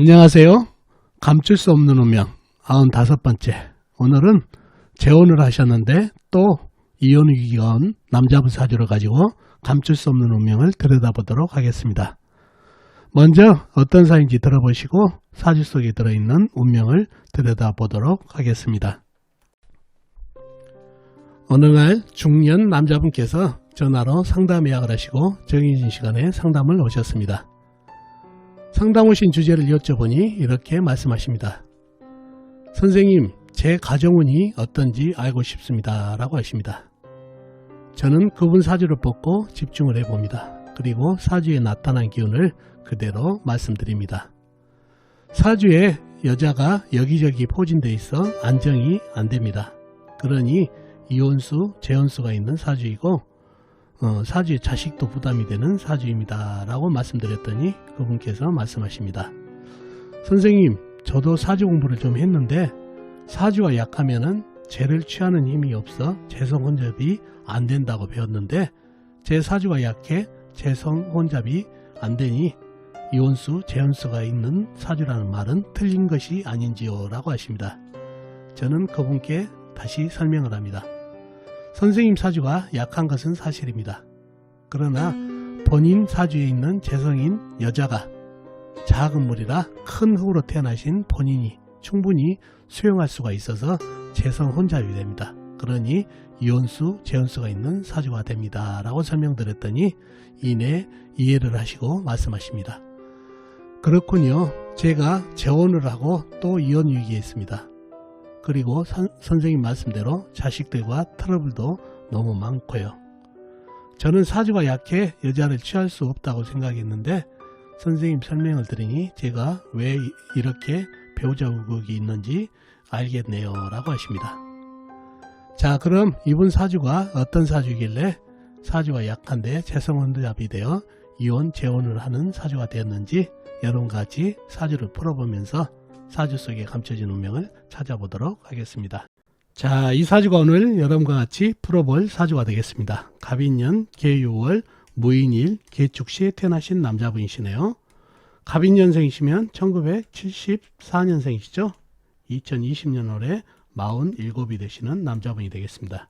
안녕하세요. 감출 수 없는 운명 95번째. 오늘은 재혼을 하셨는데 또 이혼 위기가 온 남자분 사주를 가지고 감출 수 없는 운명을 들여다보도록 하겠습니다. 먼저 어떤 사인지 들어보시고 사주 속에 들어있는 운명을 들여다보도록 하겠습니다. 어느 날 중년 남자분께서 전화로 상담 예약을 하시고 정해진 시간에 상담을 오셨습니다. 상담 오신 주제를 여쭤보니 이렇게 말씀하십니다. 선생님, 제 가정운이 어떤지 알고 싶습니다 라고 하십니다. 저는 그분 사주를 뽑고 집중을 해봅니다. 그리고 사주에 나타난 기운을 그대로 말씀드립니다. 사주에 여자가 여기저기 포진되어 있어 안정이 안됩니다. 그러니 이혼수, 재혼수가 있는 사주이고 사주에 자식도 부담이 되는 사주입니다 라고 말씀드렸더니 그분께서 말씀하십니다. 선생님, 저도 사주 공부를 좀 했는데 사주가 약하면은 죄를 취하는 힘이 없어 재성 혼잡이 안 된다고 배웠는데 제 사주가 약해 재성 혼잡이 안 되니 이혼수, 재혼수가 있는 사주라는 말은 틀린 것이 아닌지요 라고 하십니다. 저는 그분께 다시 설명을 합니다. 선생님 사주가 약한 것은 사실입니다. 그러나 본인 사주에 있는 재성인 여자가 작은 물이라 큰 흙으로 태어나신 본인이 충분히 수용할 수가 있어서 재성 혼잡이 됩니다. 그러니 이혼수, 재혼수가 있는 사주가 됩니다 라고 설명드렸더니 이내 이해를 하시고 말씀하십니다. 그렇군요. 제가 재혼을 하고 또 이혼 위기에 있습니다. 그리고 선생님 말씀대로 자식들과 트러블도 너무 많고요. 저는 사주가 약해 여자를 취할 수 없다고 생각했는데 선생님 설명을 들으니 제가 왜 이렇게 배우자 우극이 있는지 알겠네요 라고 하십니다. 자, 그럼 이분 사주가 어떤 사주이길래 사주가 약한데 재성혼잡이 되어 이혼, 재혼을 하는 사주가 되었는지 여러분과 같이 사주를 풀어보면서 사주 속에 감춰진 운명을 찾아보도록 하겠습니다. 자, 이 사주가 오늘 여러분과 같이 풀어볼 사주가 되겠습니다. 갑인년, 계유월, 무인일, 계축시에 태어나신 남자분이시네요. 갑인년생이시면 1974년생이시죠. 2020년 올해 47이 되시는 남자분이 되겠습니다.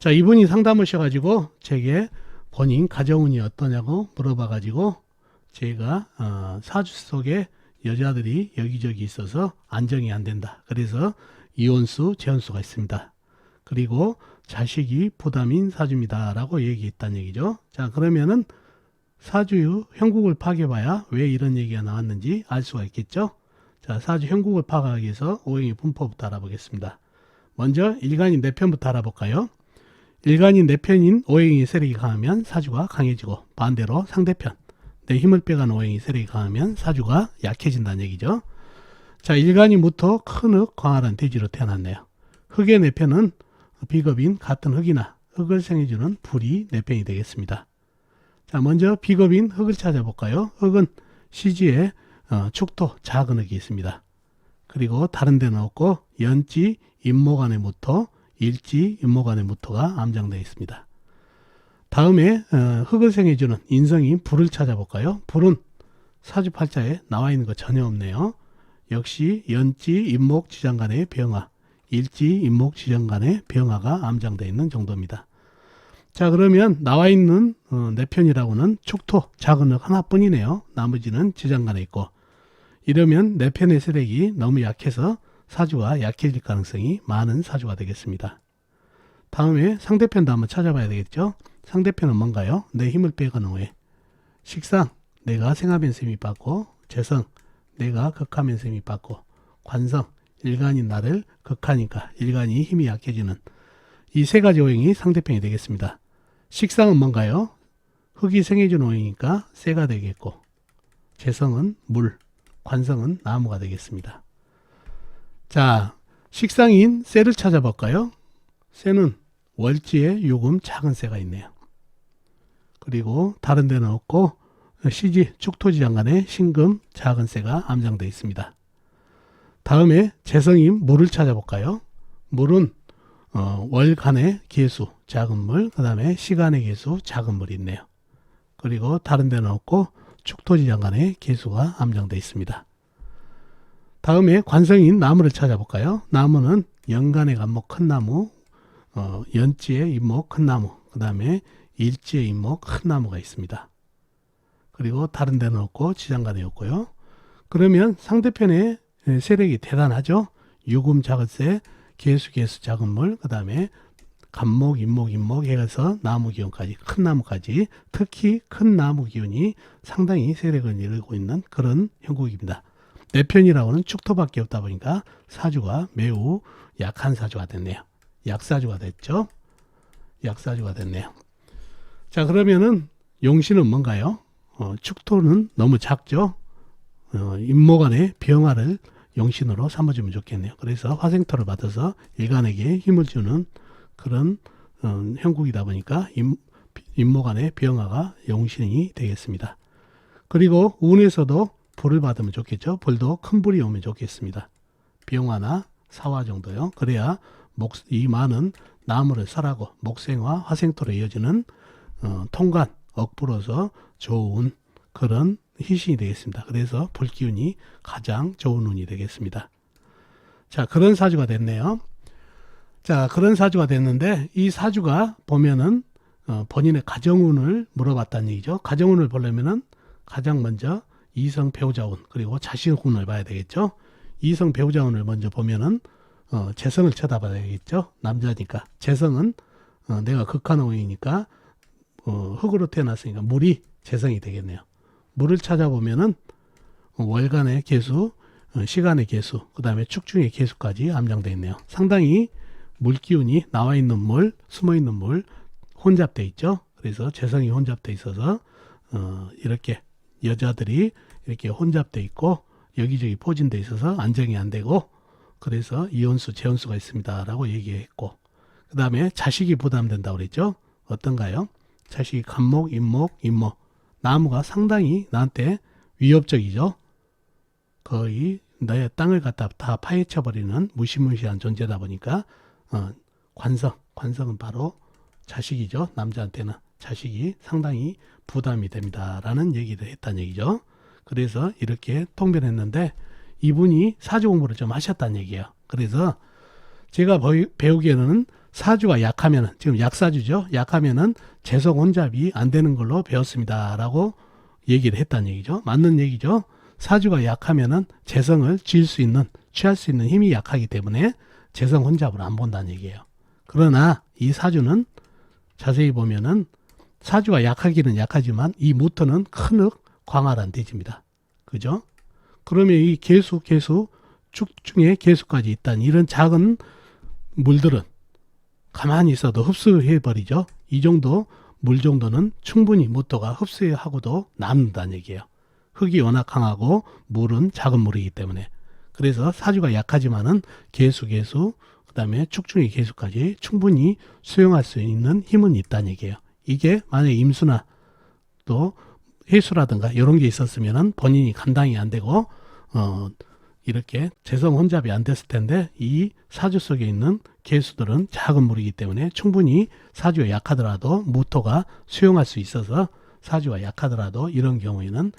자, 이분이 상담 오셔가지고 제게 본인 가정운이 어떠냐고 물어봐가지고 제가 사주 속에 여자들이 여기저기 있어서 안정이 안 된다. 그래서 이혼수, 재혼수가 있습니다. 그리고 자식이 부담인 사주입니다 라고 얘기했다는 얘기죠. 자, 그러면은 사주 형국을 파괴봐야 왜 이런 얘기가 나왔는지 알 수가 있겠죠. 자, 사주 형국을 파악하기 위해서 오행의 분포부터 알아보겠습니다. 먼저 일간인 내 편부터 알아볼까요? 일간인 내 편인 오행의 세력이 강하면 사주가 강해지고 반대로 상대편 내 힘을 빼가는 오행이 세력이 강하면 사주가 약해진다는 얘기죠. 자, 일간이부터 큰 흙, 광활한 대지로 태어났네요. 흙의 내편은 비겁인 같은 흙이나 흙을 생해주는 불이 내편이 되겠습니다. 자, 먼저 비겁인 흙을 찾아볼까요? 흙은 시지에 축토, 작은 흙이 있습니다. 그리고 다른 데는 없고 연지, 임목안의 무토, 일지, 임목안의 무토가 암장되어 있습니다. 다음에 흙을 생해주는 인성인 불을 찾아볼까요? 불은 사주팔자에 나와 있는 거 전혀 없네요. 역시 연지, 임목, 지장간의 병화, 일지, 임목, 지장간의 병화가 암장되어 있는 정도입니다. 자, 그러면 나와 있는 내 편이라고는 축토, 작은 흙 하나뿐이네요. 나머지는 지장간에 있고 이러면 내 편의 세력이 너무 약해서 사주가 약해질 가능성이 많은 사주가 되겠습니다. 다음에 상대편도 한번 찾아봐야 되겠죠. 상대편은 뭔가요? 내 힘을 빼가는 오해. 식상, 내가 생하면 셈이 받고, 재성, 내가 극하면 셈이 받고, 관성, 일간인 나를 극하니까 일간이 힘이 약해지는 이 세 가지 오행이 상대편이 되겠습니다. 식상은 뭔가요? 흙이 생해준 오행이니까 쇠가 되겠고, 재성은 물, 관성은 나무가 되겠습니다. 자, 식상인 쇠를 찾아볼까요? 쇠는 월지에 요금 작은 쇠가 있네요. 그리고 다른 데는 없고 시지, 축토지장간에 신금, 작은 쇠가 암장되어 있습니다. 다음에 재성인 물을 찾아볼까요? 물은 월간의 개수, 작은 물, 그 다음에 시간의 개수, 작은 물이 있네요. 그리고 다른 데는 없고 축토지장간에 개수가 암장되어 있습니다. 다음에 관성인 나무를 찾아볼까요? 나무는 연간의 간목 큰 나무, 연지의 잎목 큰 나무, 그 다음에 일지의 잎목 큰 나무가 있습니다. 그리고 다른 데는 없고 지장간에 없고요. 그러면 상대편의 세력이 대단하죠. 유금 자글세, 개수 작은 물, 그 다음에 간목, 잎목 해서 나무 기운까지, 큰 나무까지, 특히 큰 나무 기운이 상당히 세력을 이루고 있는 그런 형국입니다. 내 편이라고는 축토밖에 없다 보니까 사주가 매우 약한 사주가 됐네요. 약사주가 됐죠. 약사주가 됐네요. 자, 그러면은 용신은 뭔가요? 축토는 너무 작죠. 임목안의 병화를 용신으로 삼아주면 좋겠네요. 그래서 화생토를 받아서 일간에게 힘을 주는 그런 형국이다 보니까 임목안의 병화가 용신이 되겠습니다. 그리고 운에서도 불을 받으면 좋겠죠. 불도 큰 불이 오면 좋겠습니다. 병화나 사화 정도요. 그래야 이 많은 나무를 설하고 목생화, 화생토로 이어지는 통관, 억부로서 좋은 그런 희신이 되겠습니다. 그래서 불기운이 가장 좋은 운이 되겠습니다. 자, 그런 사주가 됐네요. 자, 그런 사주가 됐는데 이 사주가 보면은 본인의 가정운을 물어봤다는 얘기죠. 가정운을 보려면은 가장 먼저 이성 배우자운 그리고 자신운을 봐야 되겠죠. 이성 배우자운을 먼저 보면은 재성을 쳐다봐야겠죠. 남자니까 재성은 내가 극한운이니까 흙으로 태어났으니까 물이 재성이 되겠네요. 물을 찾아보면은 월간의 개수, 시간의 개수, 그 다음에 축중의 개수까지 암장되어 있네요. 상당히 물기운이 나와 있는 물, 숨어 있는 물 혼잡되어 있죠. 그래서 재성이 혼잡되어 있어서 이렇게 여자들이 이렇게 혼잡되어 있고 여기저기 포진되어 있어서 안정이 안 되고 그래서 이혼수, 재혼수가 있습니다. 라고 얘기했고 그 다음에 자식이 부담된다고 그랬죠. 어떤가요? 자식이 간목, 잎목, 나무가 상당히 나한테 위협적이죠. 거의 나의 땅을 갖다 다 파헤쳐버리는 무시무시한 존재다 보니까 관성은 바로 자식이죠. 남자한테는 자식이 상당히 부담이 됩니다. 라는 얘기를 했다는 얘기죠. 그래서 이렇게 통변했는데 이분이 사주 공부를 좀 하셨다는 얘기예요. 그래서 제가 배우기에는 사주가 약하면은 지금 약사주죠. 약하면은 재성 혼잡이 안 되는 걸로 배웠습니다. 라고 얘기를 했다는 얘기죠. 맞는 얘기죠. 사주가 약하면은 재성을 취할 수 있는 힘이 약하기 때문에 재성 혼잡을 안 본다는 얘기예요. 그러나 이 사주는 자세히 보면은 사주가 약하기는 약하지만 이 모터는 큰흙 광활한 대지입니다. 그죠? 그러면 이 개수, 축중에 개수까지 있다는 이런 작은 물들은 가만히 있어도 흡수해버리죠. 이 정도 물 정도는 충분히 모터가 흡수하고도 남는다는 얘기예요. 흙이 워낙 강하고 물은 작은 물이기 때문에. 그래서 사주가 약하지만은 개수, 그 다음에 축중의 개수까지 충분히 수용할 수 있는 힘은 있다는 얘기예요. 이게 만약에 임수나 또 해수라든가 이런 게 있었으면은 본인이 감당이 안 되고 이렇게 재성 혼잡이 안 됐을 텐데 이 사주 속에 있는 개수들은 작은 물이기 때문에 충분히 사주가 약하더라도 모토가 수용할 수 있어서 사주가 약하더라도 이런 경우에는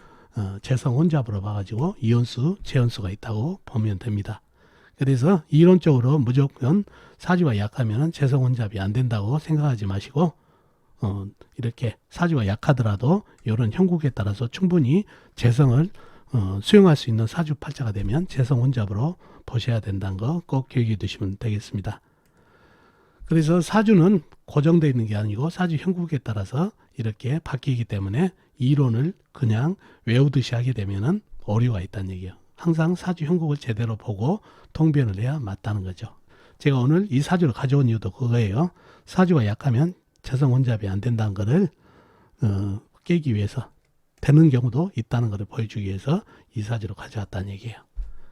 재성 혼잡으로 봐가지고 이혼수, 재혼수가 있다고 보면 됩니다. 그래서 이론적으로 무조건 사주가 약하면 재성 혼잡이 안 된다고 생각하지 마시고 이렇게 사주가 약하더라도 이런 형국에 따라서 충분히 재성을 수용할 수 있는 사주팔자가 되면 재성 혼잡으로 보셔야 된다는 거 꼭 기억해 두시면 되겠습니다. 그래서 사주는 고정되어 있는 게 아니고 사주 형국에 따라서 이렇게 바뀌기 때문에 이론을 그냥 외우듯이 하게 되면은 오류가 있다는 얘기예요. 항상 사주 형국을 제대로 보고 통변을 해야 맞다는 거죠. 제가 오늘 이 사주를 가져온 이유도 그거예요. 사주가 약하면 재성 혼잡이 안 된다는 것을 깨기 위해서 되는 경우도 있다는 것을 보여주기 위해서 이 사주로 가져왔다는 얘기예요.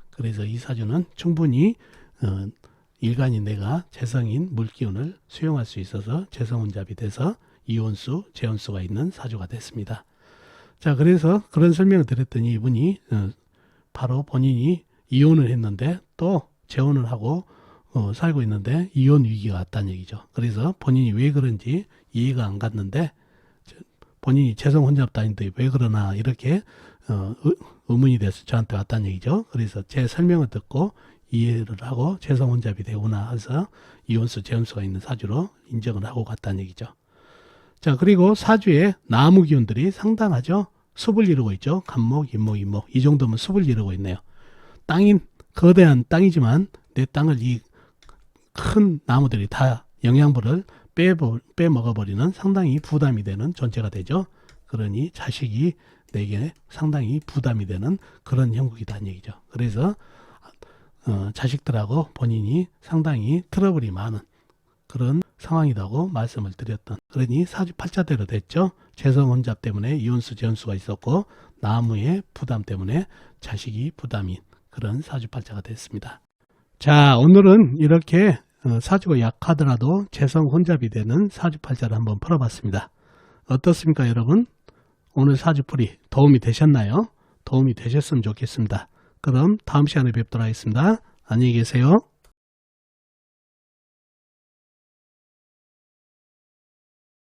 그래서 이 사주는 충분히 일간인 내가 재성인 물기운을 수용할 수 있어서 재성 혼잡이 돼서 이혼수, 재혼수가 있는 사주가 됐습니다. 자, 그래서 그런 설명을 드렸더니 이분이 바로 본인이 이혼을 했는데 또 재혼을 하고 살고 있는데 이혼 위기가 왔다는 얘기죠. 그래서 본인이 왜 그런지 이해가 안 갔는데 본인이 재성 혼잡 다니는데 왜 그러나 이렇게 의문이 돼서 저한테 왔다는 얘기죠. 그래서 제 설명을 듣고 이해를 하고 재성 혼잡이 되구나 해서 이온수, 재온수가 있는 사주로 인정을 하고 갔다는 얘기죠. 자, 그리고 사주에 나무 기운들이 상당하죠. 숲을 이루고 있죠. 간목, 인목, 인목. 이 정도면 숲을 이루고 있네요. 땅인 거대한 땅이지만 내 땅을 이 큰 나무들이 다 영양분을 빼먹어버리는 상당히 부담이 되는 존재가 되죠. 그러니 자식이 내게 상당히 부담이 되는 그런 형국이다는 얘기죠. 그래서 자식들하고 본인이 상당히 트러블이 많은 그런 상황이라고 말씀을 드렸던, 그러니 사주팔자대로 됐죠. 재성혼잡 때문에 이온수, 재온수가 있었고 나무의 부담 때문에 자식이 부담인 그런 사주팔자가 됐습니다. 자, 오늘은 이렇게 사주가 약하더라도 재성혼잡이 되는 사주팔자를 한번 풀어봤습니다. 어떻습니까, 여러분? 오늘 사주풀이 도움이 되셨나요? 도움이 되셨으면 좋겠습니다. 그럼 다음 시간에 뵙도록 하겠습니다. 안녕히 계세요.